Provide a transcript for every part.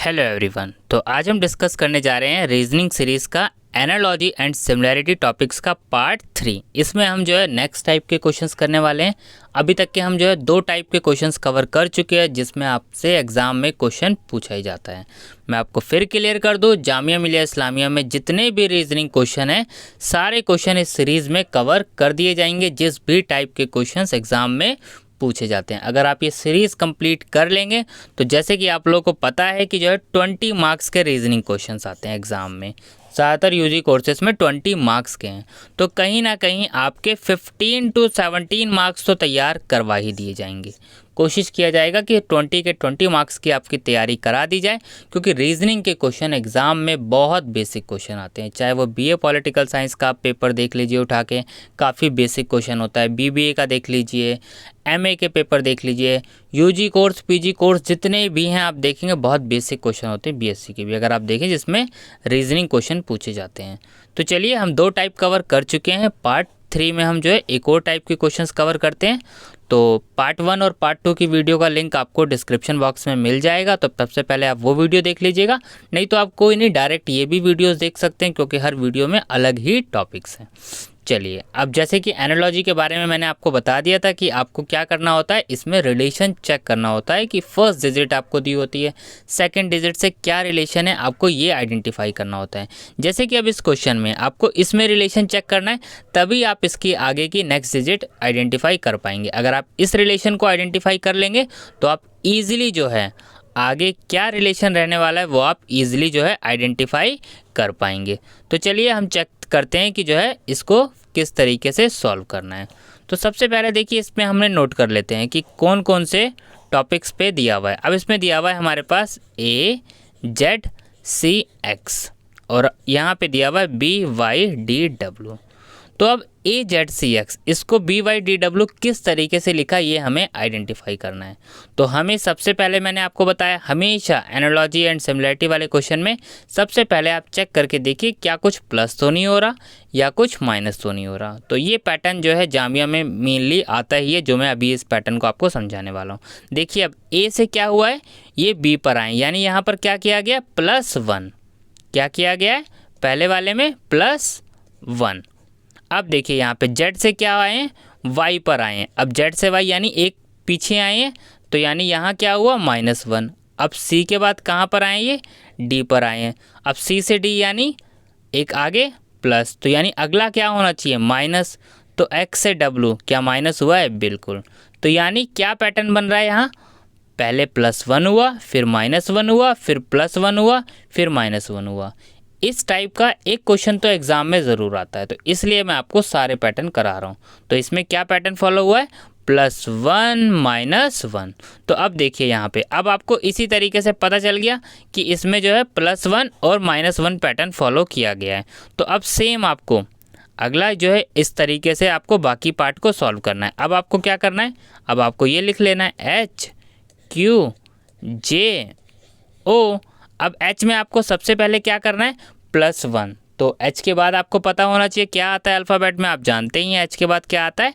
Hello everyone. तो आज हम डिस्कस करने जा रहे हैं रीजनिंग सीरीज़ का एनालॉजी एंड सिमिलैरिटी टॉपिक्स का पार्ट 3। इसमें हम जो है नेक्स्ट टाइप के क्वेश्चंस करने वाले हैं। अभी तक के हम जो है 2 टाइप के क्वेश्चंस कवर कर चुके हैं जिसमें आपसे एग्जाम में क्वेश्चन पूछा ही जाता है। मैं आपको फिर क्लियर कर दूं, जामिया मिलिया इस्लामिया में जितने भी रीजनिंग क्वेश्चन हैं सारे क्वेश्चन इस सीरीज़ में कवर कर दिए जाएंगे जिस भी टाइप के क्वेश्चंस एग्जाम में पूछे जाते हैं। अगर आप ये सीरीज़ कंप्लीट कर लेंगे तो जैसे कि आप लोगों को पता है कि जो है 20 मार्क्स के रीजनिंग क्वेश्चंस आते हैं एग्ज़ाम में। ज़्यादातर यूजी कोर्सेज में 20 मार्क्स के हैं, तो कहीं ना कहीं आपके 15 to 17 मार्क्स तो तैयार करवा ही दिए जाएंगे। कोशिश किया जाएगा कि 20 के 20 मार्क्स की आपकी तैयारी करा दी जाए, क्योंकि रीजनिंग के क्वेश्चन एग्ज़ाम में बहुत बेसिक क्वेश्चन आते हैं। चाहे वो बीए पॉलिटिकल साइंस का आप पेपर देख लीजिए उठा के, काफ़ी बेसिक क्वेश्चन होता है। बीबीए का देख लीजिए, एमए के पेपर देख लीजिए, यूजी कोर्स, पीजी कोर्स जितने भी हैं आप देखेंगे बहुत बेसिक क्वेश्चन होते हैं। बीएससी के भी अगर आप देखें जिसमें रीजनिंग क्वेश्चन पूछे जाते हैं। तो चलिए हम 2 टाइप कवर कर चुके हैं। पार्ट 3 में हम जो है एक और टाइप के क्वेश्चंस कवर करते हैं। तो पार्ट 1 और पार्ट 2 की वीडियो का लिंक आपको डिस्क्रिप्शन बॉक्स में मिल जाएगा, तो सबसे पहले आप वो वीडियो देख लीजिएगा। नहीं तो आप कोई नहीं, डायरेक्ट ये भी वीडियोस देख सकते हैं क्योंकि हर वीडियो में अलग ही टॉपिक्स हैं। चलिए, अब जैसे कि एनालॉजी के बारे में मैंने आपको बता दिया था कि आपको क्या करना होता है, इसमें रिलेशन चेक करना होता है कि फर्स्ट डिजिट आपको दी होती है, सेकंड डिजिट से क्या रिलेशन है आपको ये आइडेंटिफाई करना होता है। जैसे कि अब इस क्वेश्चन में आपको इसमें रिलेशन चेक करना है, तभी आप इसकी आगे की नेक्स्ट डिजिट आइडेंटिफाई कर पाएंगे। अगर आप इस रिलेशन को आइडेंटिफाई कर लेंगे तो आप ईजिली जो है आगे क्या रिलेशन रहने वाला है वो आप इजीली जो है आइडेंटिफाई कर पाएंगे। तो चलिए हम चेक करते हैं कि जो है इसको किस तरीके से सॉल्व करना है। तो सबसे पहले देखिए, इसमें हमने नोट कर लेते हैं कि कौन कौन से टॉपिक्स पे दिया हुआ है। अब इसमें दिया हुआ है हमारे पास ए जेड सी एक्स और यहाँ पे दिया हुआ है बी वाई डी डब्ल्यू। तो अब ए जेड सी एक्स, इसको बी वाई डी डब्ल्यू किस तरीके से लिखा ये हमें आइडेंटिफाई करना है। तो हमें सबसे पहले मैंने आपको बताया, हमेशा एनालॉजी एंड सिमिलैरिटी वाले क्वेश्चन में सबसे पहले आप चेक करके देखिए क्या कुछ प्लस तो नहीं हो रहा या कुछ माइनस तो नहीं हो रहा। तो ये पैटर्न जो है जामिया में मेनली आता ही है, जो मैं अभी इस पैटर्न को आपको समझाने वाला हूँ। देखिए अब ए से क्या हुआ है, ये बी पर आए, यानी यहाँ पर क्या किया गया, +1। क्या किया गया है, पहले वाले में +1। अब देखिए यहाँ पे जेड से क्या आए हैं, वाई पर आए हैं। अब जेड से वाई यानी एक पीछे आए हैं, तो यानी यहाँ क्या हुआ, -1। अब सी के बाद कहाँ पर आए, ये डी पर आए हैं। अब सी से डी यानी एक आगे प्लस, तो यानी अगला क्या होना चाहिए, माइनस। तो एक्स से डब्ल्यू क्या माइनस हुआ है, बिल्कुल। तो यानी क्या पैटर्न बन रहा है यहाँ, पहले +1 हुआ, फिर -1 हुआ, फिर +1 हुआ, फिर -1 हुआ। इस टाइप का एक क्वेश्चन तो एग्जाम में ज़रूर आता है, तो इसलिए मैं आपको सारे पैटर्न करा रहा हूँ। तो इसमें क्या पैटर्न फॉलो हुआ है, +1 -1। तो अब देखिए यहाँ पे, अब आपको इसी तरीके से पता चल गया कि इसमें जो है +1 और -1 पैटर्न फॉलो किया गया है। तो अब सेम आपको अगला जो है इस तरीके से आपको बाकी पार्ट को सॉल्व करना है। अब आपको क्या करना है, अब आपको ये लिख लेना है HQJO। अब H में आपको सबसे पहले क्या करना है, +1। तो H के बाद आपको पता होना चाहिए क्या आता है अल्फ़ाबेट में, आप जानते ही हैं H के बाद क्या आता है,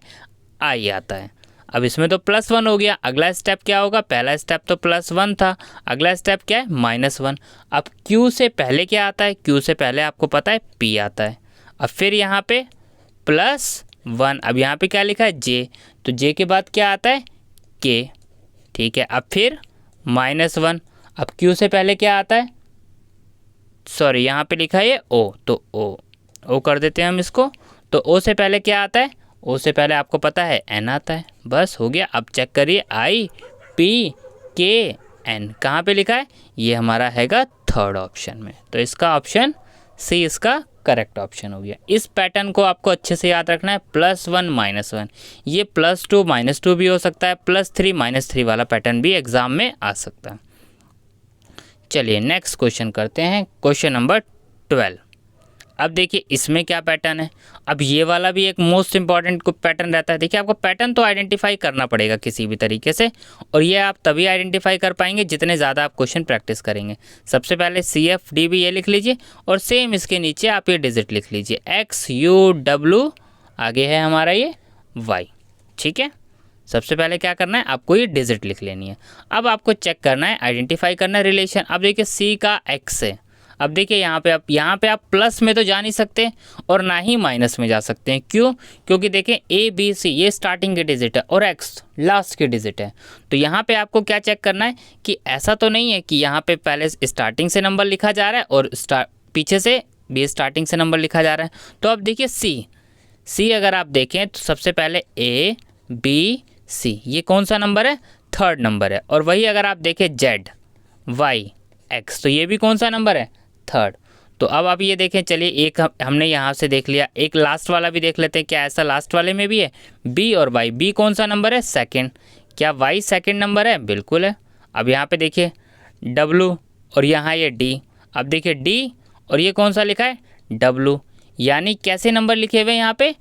I आता है। अब इसमें तो +1 हो गया, अगला स्टेप क्या होगा, पहला स्टेप तो +1 था, अगला स्टेप क्या है, -1। अब Q से पहले क्या आता है, Q से पहले आपको पता है P आता है। अब फिर यहाँ पे +1, अब यहाँ पे क्या लिखा है, J, तो J के बाद क्या आता है, K, ठीक है। अब फिर -1, अब Q से पहले क्या आता है, सॉरी यहाँ पे लिखा है O, तो O कर देते हैं हम इसको। तो O से पहले क्या आता है, O से पहले आपको पता है N आता है, बस हो गया। अब चेक करिए IPKN कहाँ पे लिखा है, ये हमारा हैगा थर्ड ऑप्शन में। तो इसका ऑप्शन सी इसका करेक्ट ऑप्शन हो गया। इस पैटर्न को आपको अच्छे से याद रखना है, +1 -1। ये +2 -2 भी हो सकता है, +3 -3 वाला पैटर्न भी एग्जाम में आ सकता है। चलिए नेक्स्ट क्वेश्चन करते हैं, क्वेश्चन नंबर 12। अब देखिए इसमें क्या पैटर्न है। अब ये वाला भी एक मोस्ट इंपॉर्टेंट पैटर्न रहता है। देखिए आपको पैटर्न तो आइडेंटिफाई करना पड़ेगा किसी भी तरीके से, और ये आप तभी आइडेंटिफाई कर पाएंगे जितने ज़्यादा आप क्वेश्चन प्रैक्टिस करेंगे। सबसे पहले CFD भी ये लिख लीजिए, और सेम इसके नीचे आप ये डिजिट लिख लीजिए, XUW, आगे है हमारा ये Y, ठीक है। सबसे पहले क्या करना है, आपको ये डिजिट लिख लेनी है। अब आपको चेक करना है, आइडेंटिफाई करना है रिलेशन। अब देखिए सी का एक्स है। अब देखिए यहाँ पे आप प्लस में तो जा नहीं सकते और ना ही माइनस में जा सकते हैं। क्यों? क्योंकि देखें ए बी सी ये स्टार्टिंग के डिजिट है और एक्स लास्ट के डिजिट है। तो यहाँ पे आपको क्या चेक करना है कि ऐसा तो नहीं है कि यहाँ पे पहले स्टार्टिंग से नंबर लिखा जा रहा है और पीछे से भी स्टार्टिंग से नंबर लिखा जा रहा है। तो अब देखिए सी अगर आप देखें तो सबसे पहले ए बी सी ये कौन सा नंबर है, थर्ड नंबर है। और वही अगर आप देखें जेड वाई एक्स तो ये भी कौन सा नंबर है, थर्ड। तो अब आप ये देखें, चलिए एक हमने यहाँ से देख लिया, एक लास्ट वाला भी देख लेते हैं, क्या ऐसा लास्ट वाले में भी है, बी और वाई। बी कौन सा नंबर है, सेकंड। क्या वाई सेकंड नंबर है, बिल्कुल है। अब यहाँ पे देखिए डब्लू और यहाँ ये डी। अब देखिए डी और ये कौन सा लिखा है, डब्लू। यानी कैसे नंबर लिखे हुए हैं यहाँ पे,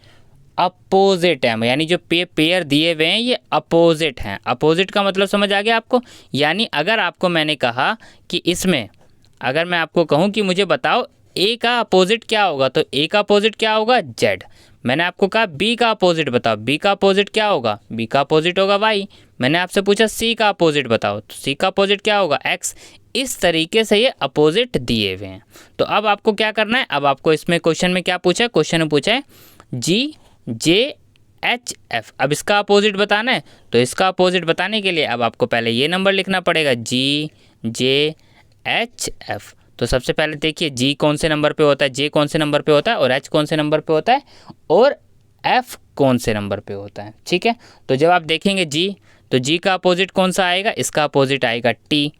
अपोजिट है। यानी जो पेयर दिए हुए हैं ये अपोजिट हैं। अपोजिट का मतलब समझ आ गया आपको। यानी अगर आपको मैंने कहा कि इसमें अगर मैं आपको कहूँ कि मुझे बताओ ए का अपोजिट क्या होगा, तो ए का अपोजिट क्या होगा, जेड। मैंने आपको कहा बी का अपोजिट बताओ, बी का अपोजिट क्या होगा, बी का अपोजिट होगा वाई। मैंने आपसे पूछा सी का अपोजिट बताओ, तो सी का अपोजिट क्या होगा, एक्स। इस तरीके से ये अपोजिट दिए हुए हैं। तो अब आपको क्या करना है, अब आपको इसमें क्वेश्चन में क्या पूछा है, क्वेश्चन में पूछा है जी जे एच एफ। अब इसका अपोजिट बताना है, तो इसका अपोजिट बताने के लिए अब आपको पहले ये नंबर लिखना पड़ेगा, जी जे एच एफ। तो सबसे पहले देखिए जी कौन से नंबर पे होता है, जे कौन से नंबर पे होता है और एच कौन से नंबर पे होता है और एफ कौन से नंबर पे होता है। ठीक है, तो जब आप देखेंगे जी, तो जी का अपोजिट कौन सा आएगा, इसका अपोजिट आएगा टी।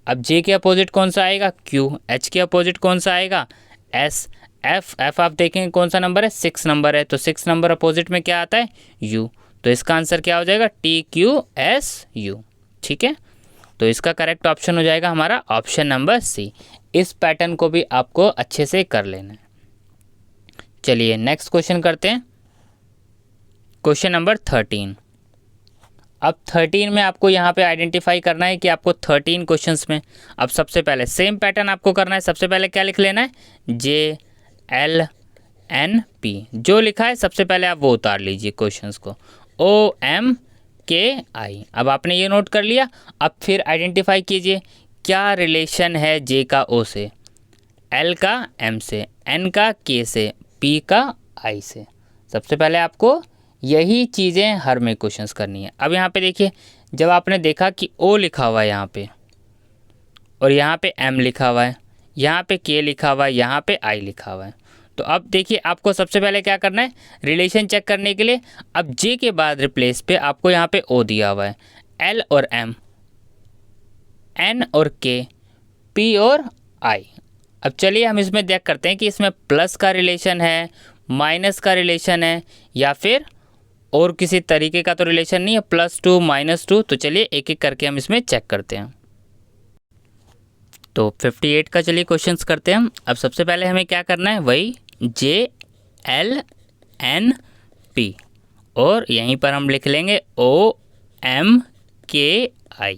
अब जे के अपोजिट कौन सा आएगा, क्यू। एच के अपोजिट कौन सा आएगा, एस। एफ आप देखेंगे कौन सा नंबर है, 6 नंबर है। तो 6 नंबर अपोजिट में क्या आता है, यू। तो इसका आंसर क्या हो जाएगा, टी क्यू एस यू। ठीक है, तो इसका करेक्ट ऑप्शन हो जाएगा हमारा ऑप्शन नंबर सी। इस पैटर्न को भी आपको अच्छे से कर लेना है। चलिए नेक्स्ट क्वेश्चन करते हैं, क्वेश्चन नंबर 13। अब 13 में आपको यहाँ पे आइडेंटिफाई करना है कि आपको 13 क्वेश्चंस में अब सबसे पहले सेम पैटर्न आपको करना है। सबसे पहले क्या लिख लेना है, जे एल एन पी। जो लिखा है सबसे पहले आप वो उतार लीजिए क्वेश्चंस को, ओ एम के आई। अब आपने ये नोट कर लिया। अब फिर आइडेंटिफाई कीजिए क्या रिलेशन है जे का ओ से, एल का एम से, एन का के से, पी का आई से। सबसे पहले आपको यही चीज़ें हर में क्वेश्चंस करनी है। अब यहाँ पे देखिए, जब आपने देखा कि ओ लिखा हुआ है यहाँ पे और यहाँ पे एम लिखा हुआ है, यहाँ पे के लिखा हुआ है, यहाँ पे आई लिखा हुआ है, तो अब देखिए आपको सबसे पहले क्या करना है, रिलेशन चेक करने के लिए अब जे के बाद रिप्लेस पे आपको यहाँ पे ओ दिया हुआ है, एल और एम, एन और के, पी और आई। अब चलिए हम इसमें देख करते हैं कि इसमें प्लस का रिलेशन है, माइनस का रिलेशन है, या फिर और किसी तरीके का तो रिलेशन नहीं है, +2 -2। तो चलिए एक एक करके हम इसमें चेक करते हैं। तो 58 का चलिए क्वेश्चंस करते हैं हम। अब सबसे पहले हमें क्या करना है, वही जे एल एन पी और यहीं पर हम लिख लेंगे ओ एम के आई।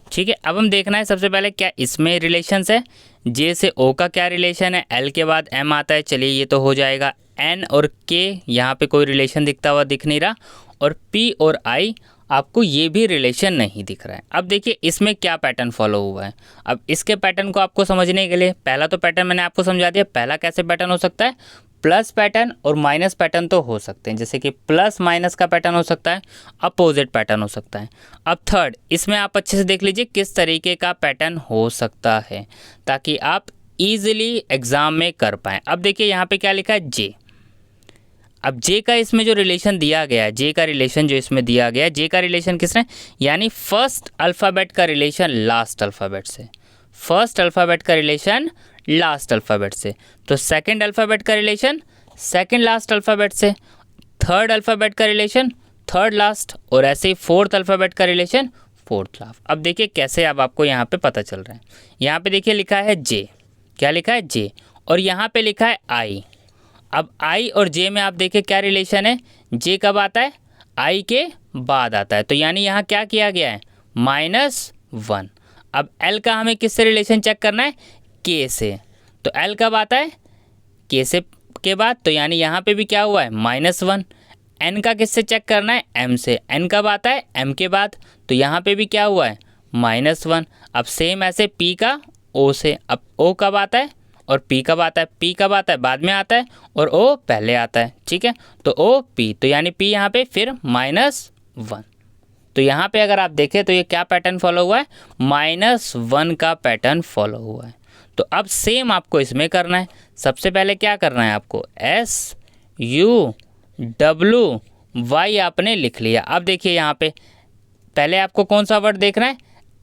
ठीक है, अब हम देखना है सबसे पहले क्या इसमें रिलेशंस है, जे से ओ का क्या रिलेशन है, एल के बाद एम आता है, चलिए ये तो हो जाएगा। एन और के यहाँ पे कोई रिलेशन दिखता हुआ दिख नहीं रहा, और पी और आई आपको ये भी रिलेशन नहीं दिख रहा है। अब देखिए इसमें क्या पैटर्न फॉलो हुआ है। अब इसके पैटर्न को आपको समझने के लिए पहला तो पैटर्न मैंने आपको समझा दिया। पहला कैसे पैटर्न हो सकता है, प्लस पैटर्न और माइनस पैटर्न तो हो सकते हैं, जैसे कि प्लस माइनस का पैटर्न हो सकता है, अपोजिट पैटर्न हो सकता है। अब थर्ड, इसमें आप अच्छे से देख लीजिए किस तरीके का पैटर्न हो सकता है, ताकि आप इजीली एग्जाम में कर पाएँ। अब देखिए यहाँ पे क्या लिखा है, जे। अब जे का इसमें जो रिलेशन दिया गया है, जे का रिलेशन जो इसमें दिया गया है, जे का रिलेशन किसने, यानी फर्स्ट अल्फ़ाबेट का रिलेशन लास्ट अल्फ़ाबेट से, फर्स्ट अल्फ़ाबेट का रिलेशन लास्ट अल्फ़ाबेट से, तो सेकंड अल्फ़ाबेट का रिलेशन सेकंड लास्ट अल्फ़ाबेट से, थर्ड अल्फ़ाबेट का रिलेशन थर्ड लास्ट, और ऐसे ही फोर्थ अल्फ़ाबेट का रिलेशन फोर्थ लास्ट। अब देखिए कैसे अब आपको यहाँ पे पता चल रहा है। यहाँ पे देखिए लिखा है जे, क्या लिखा है, जे, और यहाँ पे लिखा है आई। अब आई और जे में आप देखिए क्या रिलेशन है, जे कब आता है, आई के बाद आता है, तो यानी यहाँ क्या किया गया है, -1। अब एल का हमें किससे रिलेशन चेक करना है, के से, तो एल कब आता है, के से के बाद, तो यानी यहाँ पे भी क्या हुआ है, -1। n का किससे चेक करना है, m से। n कब आता है, m के बाद, तो यहाँ पे भी क्या हुआ है, -1। अब सेम ऐसे p का o से, अब o कब आता है और p कब आता है, p कब आता है, बाद में आता है, और o पहले आता है, ठीक है। तो o p, तो यानी p यहाँ पे फिर -1। तो यहाँ पे अगर आप देखें तो ये क्या पैटर्न फॉलो हुआ है, -1 का पैटर्न फॉलो हुआ है। तो अब सेम आपको इसमें करना है। सबसे पहले क्या करना है आपको, SUWY आपने लिख लिया। अब देखिए यहाँ पे पहले आपको कौन सा वर्ड देखना है,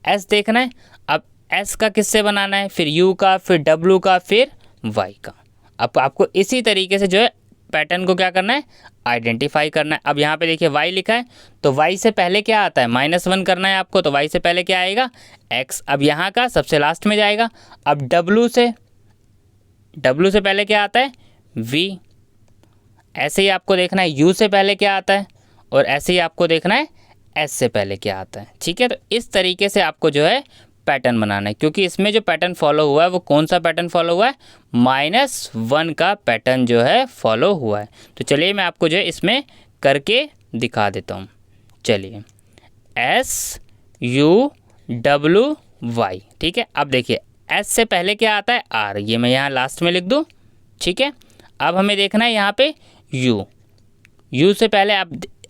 S देखना है। अब S का किससे बनाना है, फिर U का, फिर W का, फिर Y का। अब आपको इसी तरीके से जो है पैटर्न को क्या करना है, आइडेंटिफाई करना है। अब यहाँ पे देखिए y लिखा है, तो y से पहले क्या आता है, -1 करना है आपको, तो y से पहले क्या आएगा, x। अब यहाँ का सबसे लास्ट में जाएगा। अब w से पहले क्या आता है, v। ऐसे ही आपको देखना है u से पहले क्या आता है, और ऐसे ही आपको देखना है s से पहले क्या आता है, ठीक है। तो इस तरीके से आपको जो है पैटर्न बनाना है, क्योंकि इसमें जो पैटर्न फॉलो हुआ है वो कौन सा पैटर्न फॉलो हुआ है, -1 का पैटर्न जो है फॉलो हुआ है। तो चलिए मैं आपको जो है इसमें करके दिखा देता हूँ। चलिए SUWY, ठीक है। अब देखिए S से पहले क्या आता है, R, ये मैं यहाँ लास्ट में लिख दूँ, ठीक है। अब हमें देखना है यहाँ पे U से पहले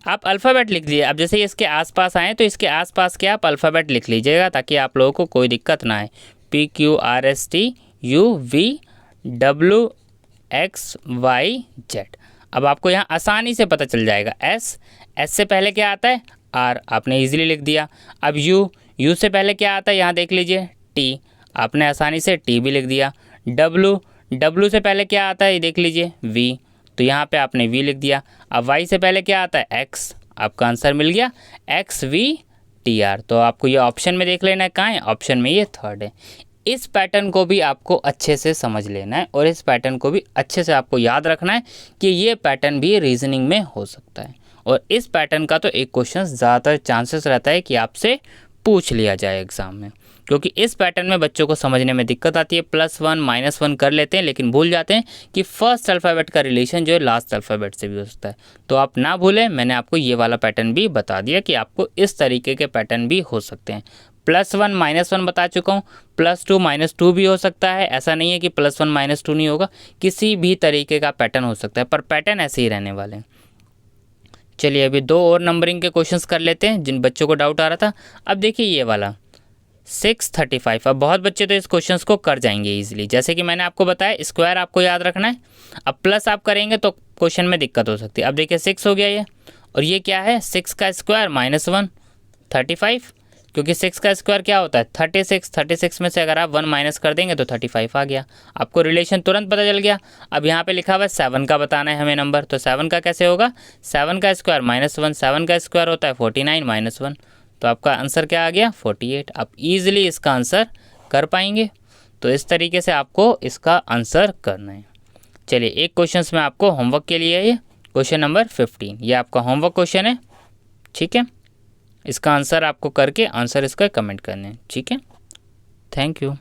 आप अल्फ़ाबेट लिख लीजिए। अब जैसे इसके आसपास आए तो इसके आसपास के आप अल्फ़ाबेट लिख लीजिएगा, ताकि आप लोगों को कोई दिक्कत ना आए। PQRSTUVWXYZ। अब आपको यहाँ आसानी से पता चल जाएगा। S से पहले क्या आता है, R, आपने इजीली लिख दिया। अब U से पहले क्या आता है, यहाँ देख लीजिए, T, आपने आसानी से T भी लिख दिया। W से पहले क्या आता है, ये देख लीजिए, V, तो यहाँ पे आपने V लिख दिया। अब Y से पहले क्या आता है, X, आपका आंसर मिल गया XVTR। तो आपको ये ऑप्शन में देख लेना है, कहाँ है, ऑप्शन में, ये थर्ड है। इस पैटर्न को भी आपको अच्छे से समझ लेना है, और इस पैटर्न को भी अच्छे से आपको याद रखना है कि ये पैटर्न भी रीजनिंग में हो सकता है। और इस पैटर्न का तो एक क्वेश्चन ज़्यादातर चांसेस रहता है कि आपसे पूछ लिया जाए एग्ज़ाम में, क्योंकि इस पैटर्न में बच्चों को समझने में दिक्कत आती है। +1 -1 कर लेते हैं, लेकिन भूल जाते हैं कि फर्स्ट अल्फ़ाबेट का रिलेशन जो है लास्ट अल्फ़ाबेट से भी हो सकता है। तो आप ना भूलें, मैंने आपको ये वाला पैटर्न भी बता दिया कि आपको इस तरीके के पैटर्न भी हो सकते हैं। +1 -1 बता चुका हूँ, +2 -2 भी हो सकता है। ऐसा नहीं है कि +1 -2 नहीं होगा, किसी भी तरीके का पैटर्न हो सकता है, पर पैटर्न ऐसे ही रहने वाले हैं। चलिए अभी 2 और नंबरिंग के क्वेश्चंस कर लेते हैं जिन बच्चों को डाउट आ रहा था। अब देखिए ये वाला 635। अब बहुत बच्चे तो इस क्वेश्चंस को कर जाएंगे इजीली, जैसे कि मैंने आपको बताया स्क्वायर आपको याद रखना है। अब प्लस आप करेंगे तो क्वेश्चन में दिक्कत हो सकती है। अब देखिए 6 हो गया ये, और ये क्या है, 6 का स्क्वायर -1 35, क्योंकि 6 का स्क्वायर क्या होता है 36 में से अगर आप 1 माइनस कर देंगे तो 35 आ गया। आपको रिलेशन तुरंत पता चल गया। अब यहाँ पे लिखा हुआ है 7 का बताना है हमें नंबर, तो 7 का कैसे होगा, 7 का स्क्वायर -1, 7 का स्क्वायर होता है 49 -1, तो आपका आंसर क्या आ गया 48। आप इजीली इसका आंसर कर पाएंगे। तो इस तरीके से आपको इसका आंसर करना है। चलिए एक क्वेश्चन में आपको होमवर्क के लिए है, ये क्वेश्चन नंबर 15, ये आपका होमवर्क क्वेश्चन है, ठीक है। इसका आंसर आपको करके आंसर इसका कमेंट करना है, ठीक है। Thank you.